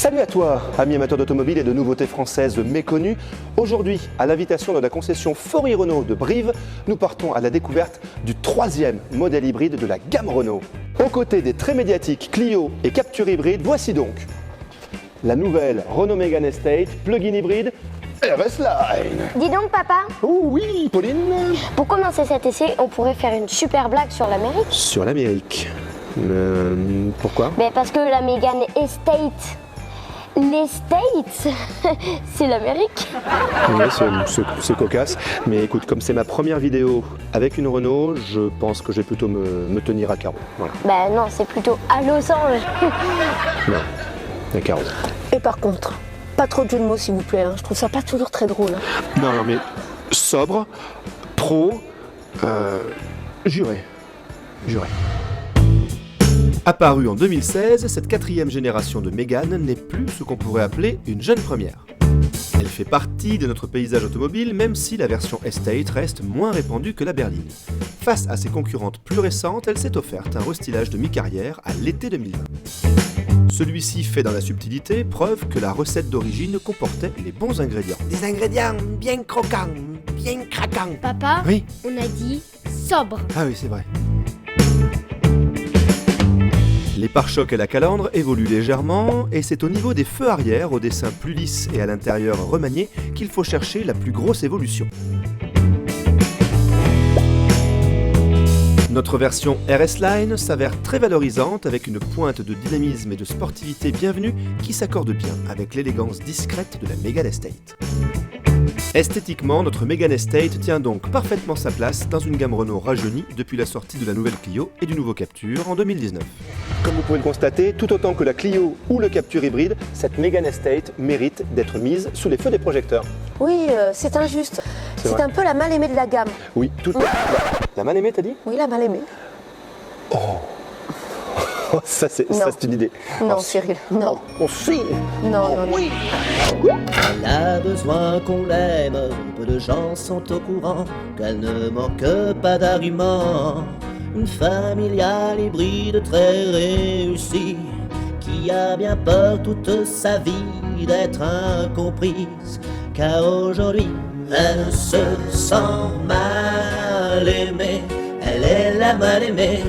Salut à toi, amis amateurs d'automobile et de nouveautés françaises méconnues. Aujourd'hui, à l'invitation de la concession Faury Renault de Brive, nous partons à la découverte du troisième modèle hybride de la gamme Renault. Aux côtés des très médiatiques Clio et Captur hybride, voici donc la nouvelle Renault Mégane Estate plug-in hybride RS Line. Dis donc papa, Oh oui, Pauline. pour commencer cet essai, on pourrait faire une super blague sur l'Amérique. Sur l'Amérique. Pourquoi? Parce que la Mégane Estate, les States, c'est l'Amérique. Oui, c'est cocasse. Mais écoute, comme c'est ma première vidéo avec une Renault, je pense que je vais plutôt me tenir à carreau. Voilà. Non, c'est plutôt à Los Angeles. Non, à carreau. Et par contre, pas trop de jeux de mots s'il vous plaît, je trouve ça pas toujours très drôle. Non, mais sobre, pro, juré. Apparue en 2016, cette quatrième génération de Mégane n'est plus ce qu'on pourrait appeler une jeune première. Elle fait partie de notre paysage automobile, même si la version Estate reste moins répandue que la berline. Face à ses concurrentes plus récentes, elle s'est offerte un restylage de mi-carrière à l'été 2020. Celui-ci fait dans la subtilité, preuve que la recette d'origine comportait les bons ingrédients. Des ingrédients bien croquants, bien craquants. Papa, Oui. on a dit sobre. Ah oui, c'est vrai. Les pare-chocs et la calandre évoluent légèrement, et c'est au niveau des feux arrière, au dessin plus lisse et à l'intérieur remanié, qu'il faut chercher la plus grosse évolution. Notre version RS Line s'avère très valorisante avec une pointe de dynamisme et de sportivité bienvenue qui s'accorde bien avec l'élégance discrète de la Mégane Estate. Esthétiquement, notre Mégane Estate tient donc parfaitement sa place dans une gamme Renault rajeunie depuis la sortie de la nouvelle Clio et du nouveau Captur en 2019. Comme vous pouvez le constater, tout autant que la Clio ou le Captur hybride, cette Mégane Estate mérite d'être mise sous les feux des projecteurs. Oui, c'est injuste. C'est vrai. un peu la mal aimée de la gamme. Oui, tout La mal aimée, t'as dit? Oui, la mal aimée. Oh, ça c'est une idée. Non, Oh, Cyril, non. Oh si. Non. Elle a besoin qu'on l'aime, peu de gens sont au courant qu'elle ne manque pas d'arguments. Une familiale hybride très réussie, qui a bien peur toute sa vie d'être incomprise, car aujourd'hui elle se sent mal aimée, elle est la mal aimée.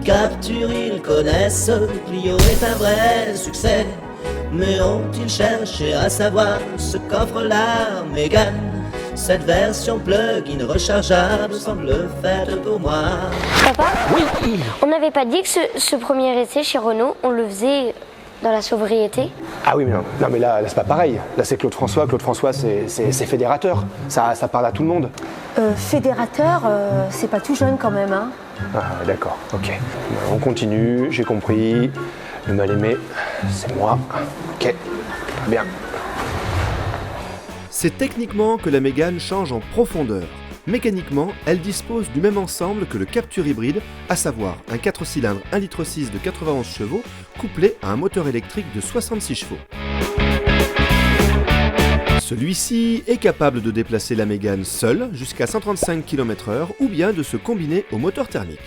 Captur, ils connaissent, Clio est un vrai succès. Mais ont-ils cherché à savoir ce qu'offre la Mégane? Cette version plug-in rechargeable semble faite pour moi. Papa, oui. On n'avait pas dit que ce premier essai chez Renault, on le faisait dans la sobriété? Ah oui, mais non mais là c'est pas pareil. Là c'est Claude François. Claude François c'est fédérateur. Ça parle à tout le monde. Fédérateur, c'est pas tout jeune quand même, Ah d'accord, ok. On continue, j'ai compris. Le mal aimé, c'est moi. Ok, bien. C'est techniquement que la Mégane change en profondeur. Mécaniquement, elle dispose du même ensemble que le Captur hybride, à savoir un 4 cylindres 1,6 litre de 91 chevaux, couplé à un moteur électrique de 66 chevaux. Celui-ci est capable de déplacer la Mégane seule jusqu'à 135 km/h ou bien de se combiner au moteur thermique.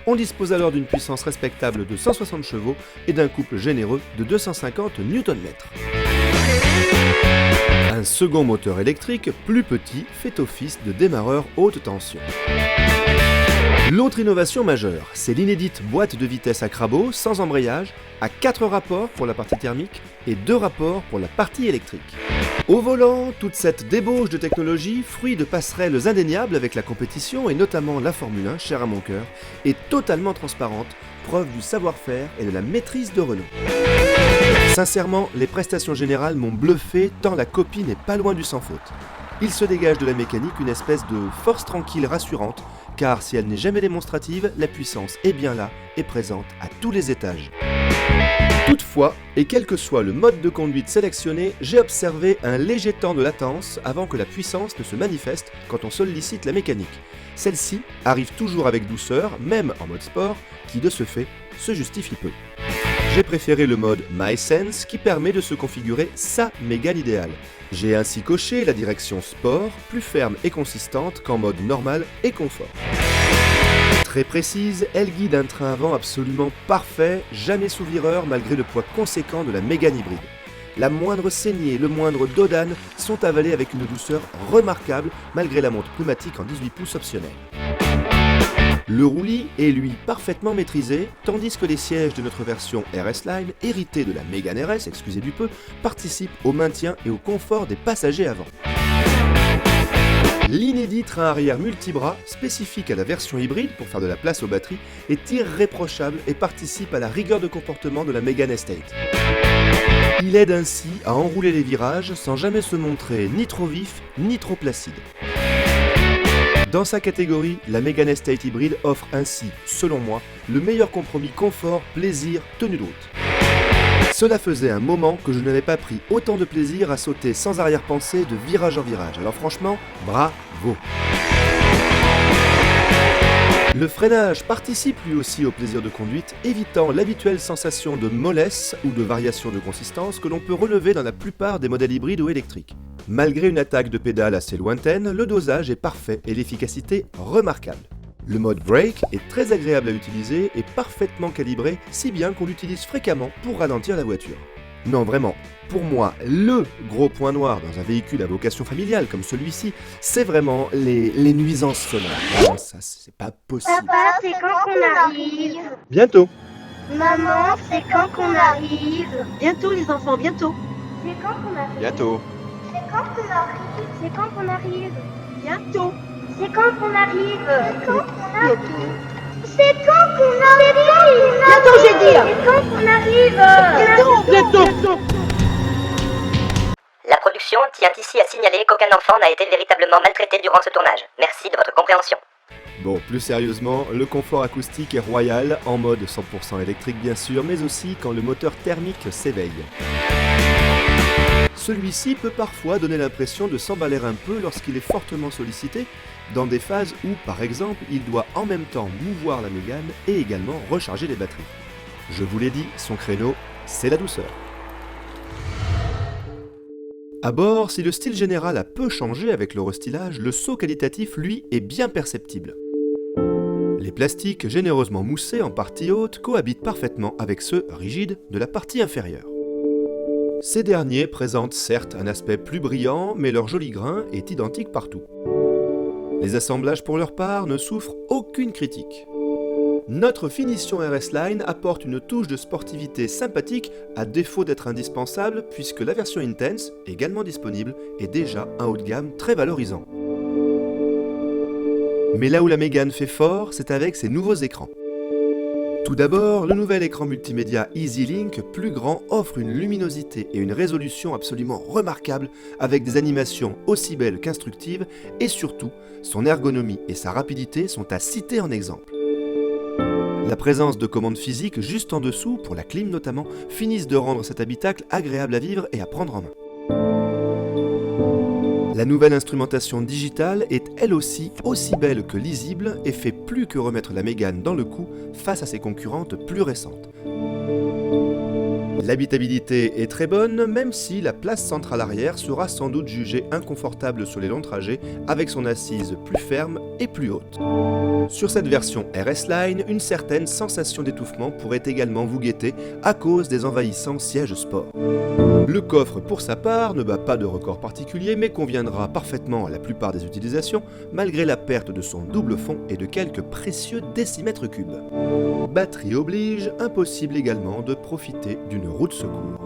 On dispose alors d'une puissance respectable de 160 chevaux et d'un couple généreux de 250 Nm. Un second moteur électrique, plus petit, fait office de démarreur haute tension. L'autre innovation majeure, c'est l'inédite boîte de vitesse à crabot sans embrayage, à 4 rapports pour la partie thermique et 2 rapports pour la partie électrique. Au volant, toute cette débauche de technologie, fruit de passerelles indéniables avec la compétition et notamment la Formule 1, chère à mon cœur, est totalement transparente, preuve du savoir-faire et de la maîtrise de Renault. Sincèrement, les prestations générales m'ont bluffé tant la copie n'est pas loin du sans faute. Il se dégage de la mécanique une espèce de force tranquille rassurante, car si elle n'est jamais démonstrative, la puissance est bien là et présente à tous les étages. Toutefois, et quel que soit le mode de conduite sélectionné, j'ai observé un léger temps de latence avant que la puissance ne se manifeste quand on sollicite la mécanique. Celle-ci arrive toujours avec douceur, même en mode sport, qui de ce fait se justifie peu. J'ai préféré le mode MySense qui permet de se configurer sa Mégane idéale. J'ai ainsi coché la direction sport, plus ferme et consistante qu'en mode normal et confort. Très précise, elle guide un train avant absolument parfait, jamais sous vireur malgré le poids conséquent de la Mégane hybride. La moindre saignée, le moindre dodane sont avalés avec une douceur remarquable malgré la montre pneumatique en 18 pouces optionnelle. Le roulis est lui parfaitement maîtrisé, tandis que les sièges de notre version RS Line, hérités de la Mégane RS, excusez du peu, participent au maintien et au confort des passagers avant. L'inédit train arrière multibras, spécifique à la version hybride pour faire de la place aux batteries, est irréprochable et participe à la rigueur de comportement de la Mégane Estate. Il aide ainsi à enrouler les virages sans jamais se montrer ni trop vif ni trop placide. Dans sa catégorie, la Mégane Estate hybride offre ainsi, selon moi, le meilleur compromis confort, plaisir, tenue de route. Cela faisait un moment que je n'avais pas pris autant de plaisir à sauter sans arrière-pensée de virage en virage. Alors franchement, bravo! Le freinage participe lui aussi au plaisir de conduite, évitant l'habituelle sensation de mollesse ou de variation de consistance que l'on peut relever dans la plupart des modèles hybrides ou électriques. Malgré une attaque de pédale assez lointaine, le dosage est parfait et l'efficacité remarquable. Le mode brake est très agréable à utiliser et parfaitement calibré, si bien qu'on l'utilise fréquemment pour ralentir la voiture. Non, vraiment, pour moi, le gros point noir dans un véhicule à vocation familiale comme celui-ci, c'est vraiment les nuisances sonores. Non, ça, c'est pas possible. Papa, c'est quand qu'on arrive? Bientôt. Maman, c'est quand qu'on arrive? Bientôt les enfants, bientôt. C'est quand qu'on arrive? Bientôt. C'est quand qu'on arrive? C'est quand qu'on arrive? Bientôt. C'est quand qu'on arrive? C'est quand qu'on arrive? C'est quand qu'on arrive? Bientôt, j'ai dit. C'est quand qu'on arrive? Bientôt. La production tient ici à signaler qu'aucun enfant n'a été véritablement maltraité durant ce tournage. Merci de votre compréhension. Bon, plus sérieusement, le confort acoustique est royal, en mode 100% électrique bien sûr, mais aussi quand le moteur thermique s'éveille. Celui-ci peut parfois donner l'impression de s'emballer un peu lorsqu'il est fortement sollicité, dans des phases où, par exemple, il doit en même temps mouvoir la Mégane et également recharger les batteries. Je vous l'ai dit, son créneau, c'est la douceur. À bord, si le style général a peu changé avec le restylage, le saut qualitatif, lui, est bien perceptible. Les plastiques généreusement moussés en partie haute cohabitent parfaitement avec ceux rigides de la partie inférieure. Ces derniers présentent certes un aspect plus brillant, mais leur joli grain est identique partout. Les assemblages pour leur part ne souffrent aucune critique. Notre finition RS Line apporte une touche de sportivité sympathique à défaut d'être indispensable puisque la version Intense, également disponible, est déjà un haut de gamme très valorisant. Mais là où la Mégane fait fort, c'est avec ses nouveaux écrans. Tout d'abord, le nouvel écran multimédia EasyLink plus grand offre une luminosité et une résolution absolument remarquables avec des animations aussi belles qu'instructives et surtout, son ergonomie et sa rapidité sont à citer en exemple. La présence de commandes physiques juste en dessous, pour la clim notamment, finissent de rendre cet habitacle agréable à vivre et à prendre en main. La nouvelle instrumentation digitale est elle aussi belle que lisible et fait plus que remettre la Mégane dans le coup face à ses concurrentes plus récentes. L'habitabilité est très bonne, même si la place centrale arrière sera sans doute jugée inconfortable sur les longs trajets avec son assise plus ferme et plus haute. Sur cette version RS Line, une certaine sensation d'étouffement pourrait également vous guetter à cause des envahissants sièges sport. Le coffre, pour sa part, ne bat pas de record particulier, mais conviendra parfaitement à la plupart des utilisations, malgré la perte de son double fond et de quelques précieux décimètres cubes. Batterie oblige, impossible également de profiter d'une roue de secours.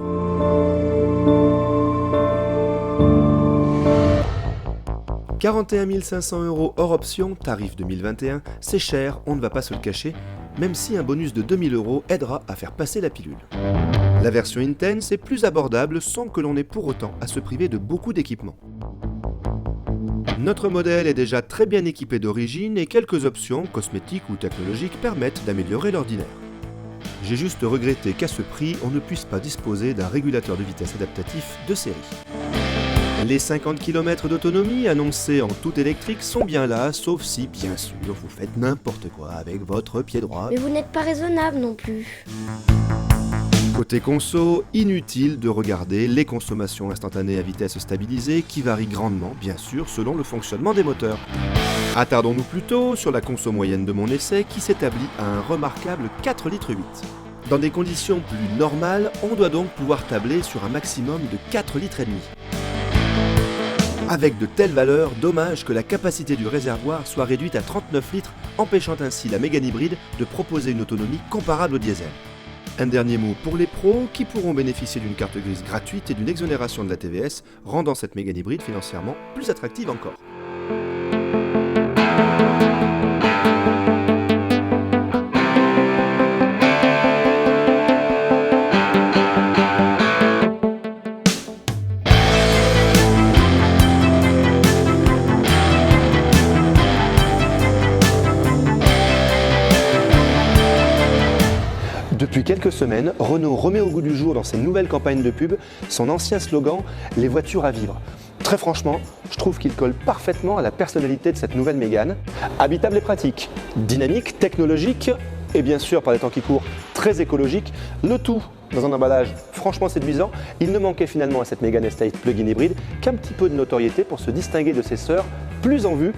« 41 500 € hors option, tarif 2021, c'est cher, on ne va pas se le cacher, même si un bonus de 2000 € aidera à faire passer la pilule. La version Intense est plus abordable sans que l'on ait pour autant à se priver de beaucoup d'équipements. Notre modèle est déjà très bien équipé d'origine et quelques options, cosmétiques ou technologiques, permettent d'améliorer l'ordinaire. J'ai juste regretté qu'à ce prix, on ne puisse pas disposer d'un régulateur de vitesse adaptatif de série. Les 50 km d'autonomie annoncés en tout électrique sont bien là, sauf si, bien sûr, vous faites n'importe quoi avec votre pied droit. Mais vous n'êtes pas raisonnable non plus. Côté conso, inutile de regarder les consommations instantanées à vitesse stabilisée qui varient grandement, bien sûr, selon le fonctionnement des moteurs. Attardons-nous plutôt sur la conso moyenne de mon essai qui s'établit à un remarquable 4,8 litres. Dans des conditions plus normales, on doit donc pouvoir tabler sur un maximum de 4,5 litres. Avec de telles valeurs, dommage que la capacité du réservoir soit réduite à 39 litres, empêchant ainsi la Mégane hybride de proposer une autonomie comparable au diesel. Un dernier mot pour les pros qui pourront bénéficier d'une carte grise gratuite et d'une exonération de la TVS, rendant cette Mégane hybride financièrement plus attractive encore. Depuis quelques semaines, Renault remet au goût du jour dans ses nouvelles campagnes de pub son ancien slogan « Les voitures à vivre ». Très franchement, je trouve qu'il colle parfaitement à la personnalité de cette nouvelle Mégane. Habitable et pratique, dynamique, technologique et bien sûr, par les temps qui courent, très écologique, le tout dans un emballage franchement séduisant. Il ne manquait finalement à cette Mégane Estate plug-in hybride qu'un petit peu de notoriété pour se distinguer de ses sœurs plus en vue.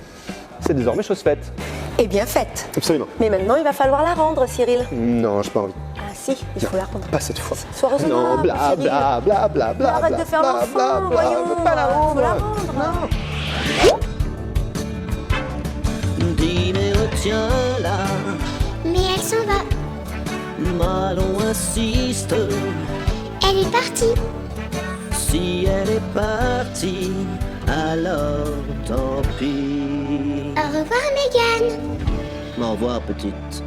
C'est désormais chose faite. Et bien faite. Absolument. Mais maintenant, il va falloir la rendre, Cyril. Non, j'ai pas envie. Ah si, il faut la rendre. Pas cette fois. Sois raisonnable, Non, bla Cyril. bla bla bla bla. Arrête de faire l'enfant, voyons. Je veux pas la rendre. Faut la rendre. Non. Dis mais retiens-la, Mais elle s'en va. Manon insiste. Elle est partie. Si elle est partie, alors tant pis. Au revoir, Mégane. Au revoir petite.